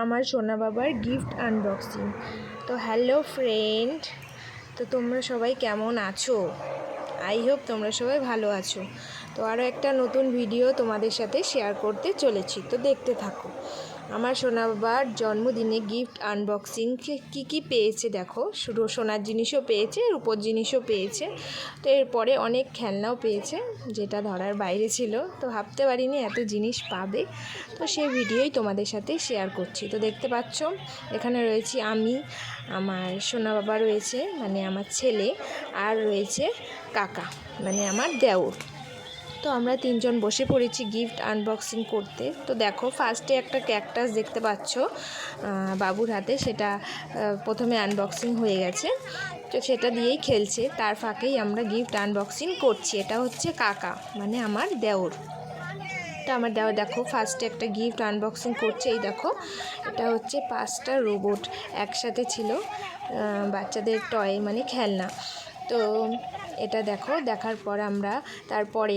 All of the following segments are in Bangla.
আমার সোনা বাবার গিফট আনবক্সিং। তো হ্যালো ফ্রেন্ড, তো তোমরা সবাই কেমন আছো? আই হোপ তোমরা সবাই ভালো আছো। তো আরও একটা নতুন ভিডিও তোমাদের সাথে শেয়ার করতে চলেছি, তো দেখতে থাকো। আমার সোনা বাবার জন্মদিনে গিফট আনবক্সিং কী পেয়েছে দেখো। শুধু সোনার জিনিসও পেয়েছে, রূপোর জিনিসও পেয়েছে। তো এরপরে অনেক খেলনাও পেয়েছে, যেটা ধরার বাইরে ছিল। তো ভাবতে পারিনি এত জিনিস পাবে। তো সেই ভিডিওই তোমাদের সাথে শেয়ার করছি। তো দেখতে পাচ্ছ এখানে রয়েছি আমি, আমার সোনা বাবা রয়েছে মানে আমার ছেলে, আর রয়েছে কাকা মানে আমার দেওর। তো আমরা তিনজন বসে পড়েছি গিফট আনবক্সিং করতে। তো দেখো ফার্স্টে একটা ক্যাকটাস দেখতে পাচ্ছ বাবুর হাতে, সেটা প্রথমে আনবক্সিং হয়ে গেছে। তো সেটা দিয়েই খেলছে, তার ফাঁকেই আমরা গিফট আনবক্সিং করছি। এটা হচ্ছে কাকা মানে আমার দেওর। তো আমার দেওর দেখো ফার্স্টে একটা গিফট আনবক্সিং করছে। এই দেখো এটা হচ্ছে 5টা রোবট একসাথে ছিল, বাচ্চাদের টয় মানে খেলনা। তো এটা দেখো, দেখার পর আমরা তারপরে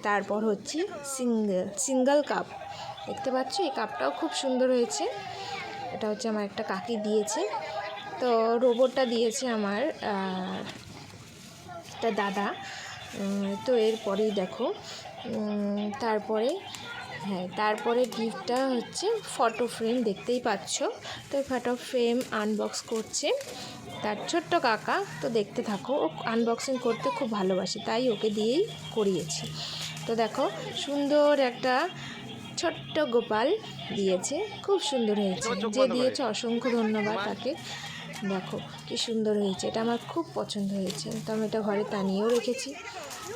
তারপর হচ্ছে সিঙ্গেল কাপ দেখতে পাচ্ছ। এই কাপটাও খুব সুন্দর হয়েছে। এটা হচ্ছে আমার একটা কাকি দিয়েছে। তো রোবটটা দিয়েছে আমার একটা দাদা। তো এরপরেই দেখো তারপরে গিফটটা হচ্ছে ফটো ফ্রেম, দেখতেই পাচ্ছ। তো ফটো ফ্রেম আনবক্স করছে তার ছোট্ট কাকা। তো দেখতে থাকো, ও আনবক্সিং করতে খুব ভালোবাসে, তাই ওকে দিয়েই করিয়েছি। তো দেখো সুন্দর একটা ছোট্ট গোপাল দিয়েছে, খুব সুন্দর হয়েছে। যে দিয়েছে অসংখ্য ধন্যবাদ তাকে। দেখো কি সুন্দর হয়েছে, এটা আমার খুব পছন্দ হয়েছে। তো আমি এটা ঘরে টানিয়েও রেখেছি।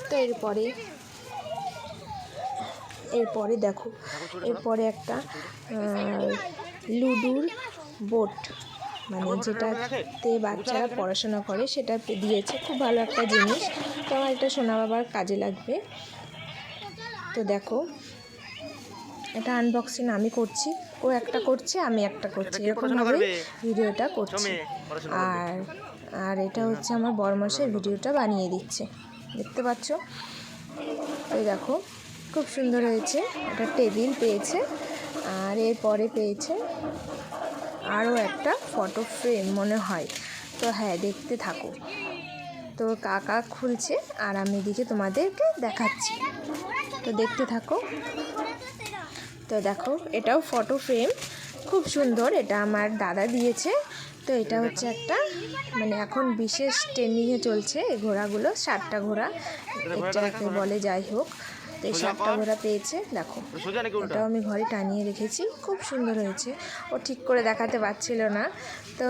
তো এরপরে দেখো, এরপরে একটা লুডুর বোর্ড মানে যেটাতে বাচ্চারা পড়াশোনা করে সেটা দিয়েছে, খুব ভালো একটা জিনিস। তো আমার এটা সোনা বাবার কাজে লাগবে। তো দেখো এটা আনবক্সিং আমি করছি, ও একটা করছে আমি একটা করছি, এরকমভাবেই ভিডিওটা করছি। আর এটা হচ্ছে আমার বড়মশাই ভিডিওটা বানিয়ে দিচ্ছে, দেখতে পাচ্ছ। তো দেখো খুব সুন্দর হয়েছে। একটা টেবিল পেয়েছে, আর এরপরে পেয়েছে আরও একটা ফটো ফ্রেম মনে হয়। তো হ্যাঁ, দেখতে থাকো। তো কাকা খুলছে আর আমি এদিকে তোমাদেরকে দেখাচ্ছি, তো দেখতে থাকো। তো দেখো এটাও ফটো ফ্রেম, খুব সুন্দর। এটা আমার দাদা দিয়েছে। তো এটা হচ্ছে একটা মানে এখন বিশেষ ট্রেন্ডিংয়ে চলছে এই ঘোড়াগুলো, 7টা ঘোড়া এটাকে বলে। যাই হোক, তো এই 7টা ঘোড়া পেয়েছে। দেখো এটাও আমি ঘরে টানিয়ে রেখেছি, খুব সুন্দর হয়েছে। ও ঠিক করে দেখাতে পারছিল না, তো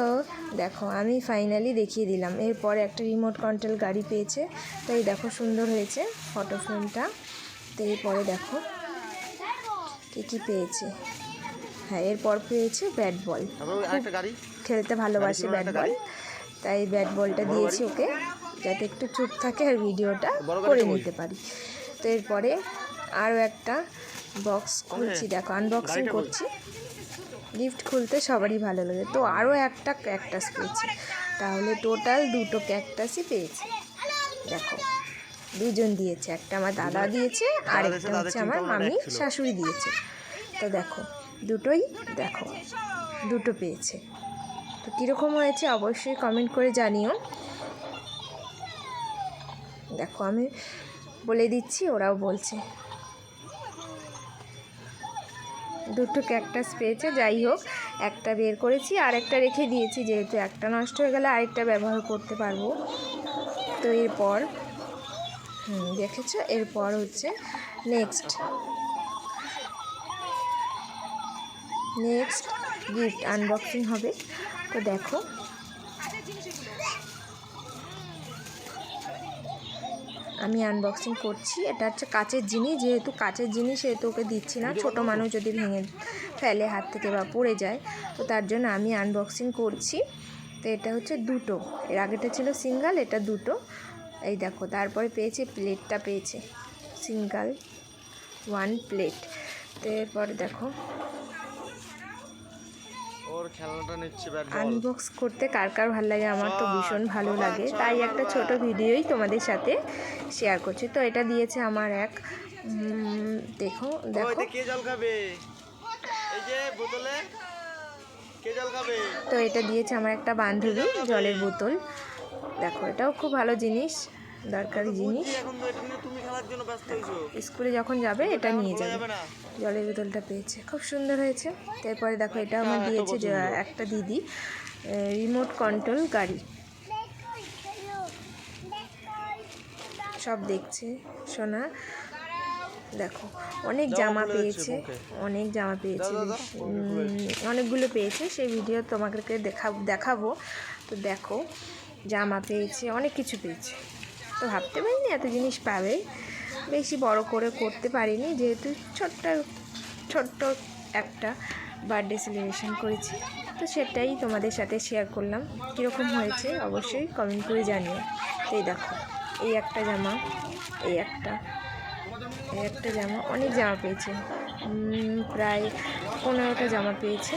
দেখো আমি ফাইনালি দেখিয়ে দিলাম। এরপরে একটা রিমোট কন্ট্রোল গাড়ি পেয়েছে। তো এই দেখো সুন্দর হয়েছে ফটো ফ্রেমটা। তো এরপরে দেখো কী পেয়েছে। হ্যাঁ, এরপর পেয়েছে ব্যাট বল, খেলতে ভালোবাসে ব্যাট বল, তাই ব্যাট বলটা দিয়েছি ওকে, যাতে একটু চুপ থাকে আর ভিডিওটা করে নিতে পারি। তো এরপরে আরও একটা বক্স খুলছি, দেখো আনবক্সিং করছি। গিফট খুলতে সবারই ভালো লাগে। তো আরও একটা ক্যাকটাস পেয়েছি, তাহলে টোটাল 2টো ক্যাকটাসই পেয়েছি। দেখো দুজন দিয়েছে, একটা আমার দাদা দিয়েছে আর একটা হচ্ছে আমার মামি শাশুড়ি দিয়েছে। তো দেখো দুটোই, দেখো দুটো পেয়েছে। তো কীরকম হয়েছে অবশ্যই কমেন্ট করে জানিও। দেখো আমি বলে দিচ্ছি, ওরাও বলছে। 2টো ক্যাকটাস পেয়েছে। যাই হোক, একটা বের করেছি আর একটা রেখে দিয়েছি, যেহেতু একটা নষ্ট হয়ে গেলে আরেকটা ব্যবহার করতে পারবো। তো এরপর দেখেছো, এরপর হচ্ছে নেক্সট গিফট আনবক্সিং হবে। তো দেখো আমি আনবক্সিং করছি। এটা হচ্ছে কাচের জিনিস, যেহেতু কাচের জিনিস সেহেতু ওকে দিচ্ছি না, ছোটো মানুষ যদি ভেঙে ফেলে হাত থেকে বা পড়ে যায়, তো তার জন্য আমি আনবক্সিং করছি। তো এটা হচ্ছে 2টো, এর আগেটা ছিল সিঙ্গেল, এটা 2টো। এই দেখো তারপরে পেয়েছে প্লেটটা, পেয়েছে সিঙ্গেল 1 প্লেট। তো এরপরে দেখো আনবক্স করতে কার কার ভালো লাগে, আমার তো ভীষণ ভালো লাগে, তাই একটা ছোট ভিডিওই তোমাদের সাথে শেয়ার করছি। তো এটা দিয়েছে আমার এক, দেখো তো এটা দিয়েছে আমার একটা বান্ধবী, জলের বোতল। দেখো এটাও খুব ভালো জিনিস, দরকারি জিনিস। স্কুলে যখন যাবে এটা নিয়ে যাবে। জলের বোতলটা পেয়েছে, খুব সুন্দর হয়েছে। তারপরে দেখো এটা আমার দিয়েছে যে একটা দিদি, রিমোট কন্ট্রোল গাড়ি। সব দেখছে সোনা। দেখো অনেক জামা পেয়েছে, অনেক জামা পেয়েছে, অনেকগুলো পেয়েছে। সেই ভিডিও তোমাদেরকে দেখাবো। তো দেখো জামা পেয়েছে, অনেক কিছু পেয়েছে। তো ভাবতে পারিনি এত জিনিস পাবে। বেশি বড় করে করতে পারিনি, যেহেতু ছোট্ট একটা বার্থডে সেলিব্রেশন করেছি। তো সেটাই তোমাদের সাথে শেয়ার করলাম। কীরকম হয়েছে অবশ্যই কমেন্ট করে জানিও। এই দেখো এই একটা জামা, এই একটা জামা, অনেক জামা পেয়েছে, প্রায় 15টা জামা পেয়েছে।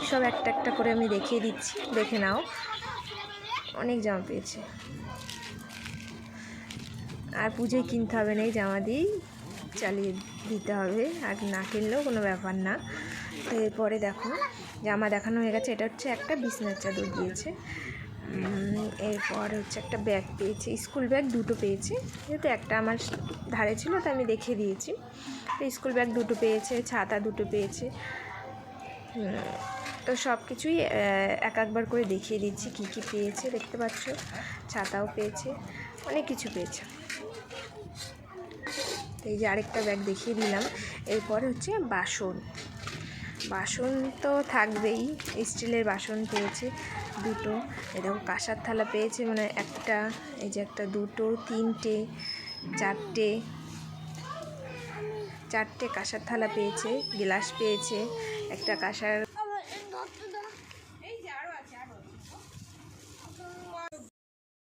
সব একটা একটা করে আমি দেখিয়ে দিচ্ছি, দেখে নাও। অনেক জামা পেয়েছে, আর পুজোয় কিনতে হবে না, এই জামা দিয়েই চালিয়ে দিতে হবে, আর না কিনলেও কোনো ব্যাপার না। তো এরপরে দেখো জামা দেখানো হয়ে গেছে। এটা হচ্ছে একটা বিছনার চাদর দিয়েছে। এরপর হচ্ছে একটা ব্যাগ পেয়েছে, স্কুল ব্যাগ দুটো পেয়েছে, যেহেতু একটা আমার ধারে ছিল তো আমি দেখিয়ে দিয়েছি। তো স্কুল ব্যাগ দুটো পেয়েছে, ছাতা দুটো পেয়েছে। তো সব কিছুই একবার করে দেখিয়ে দিচ্ছি কী কী পেয়েছে। দেখতে পাচ্ছ ছাতাও পেয়েছে, অনেক কিছু পেয়েছে। এই যে আরেকটা ব্যাগ দেখিয়ে দিলাম। এরপরে হচ্ছে বাসন তো থাকবেই, স্টিলের বাসন পেয়েছে দুটো। এরকম কাঁসার থালা পেয়েছে, মানে একটা, এই যে একটা, দুটো, তিনটে, চারটে কাঁসার থালা পেয়েছে। গ্লাস পেয়েছে, একটা কাঁসার